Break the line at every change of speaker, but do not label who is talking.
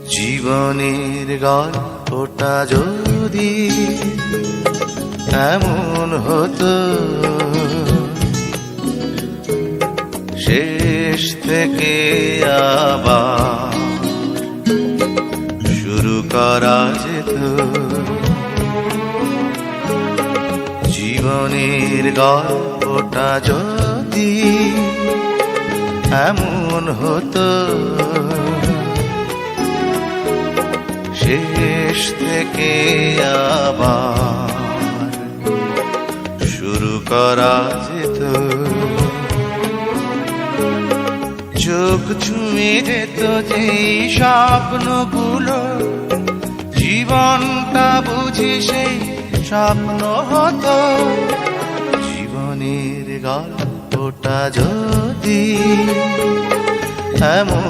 জীবনের গল্পটা যদি এমন হতো, শেষ থেকে আবার শুরু করা যেত। জীবনের গল্পটা যদি এমন হতো, শেষ থেকে আবার শুরু করা যেত। চোখ ছুঁয়ে যেত যেই স্বপ্নগুলো, জীবনটা বুঝি সেই স্বপ্ন হতো। জীবনের গল্পটা যদি এমন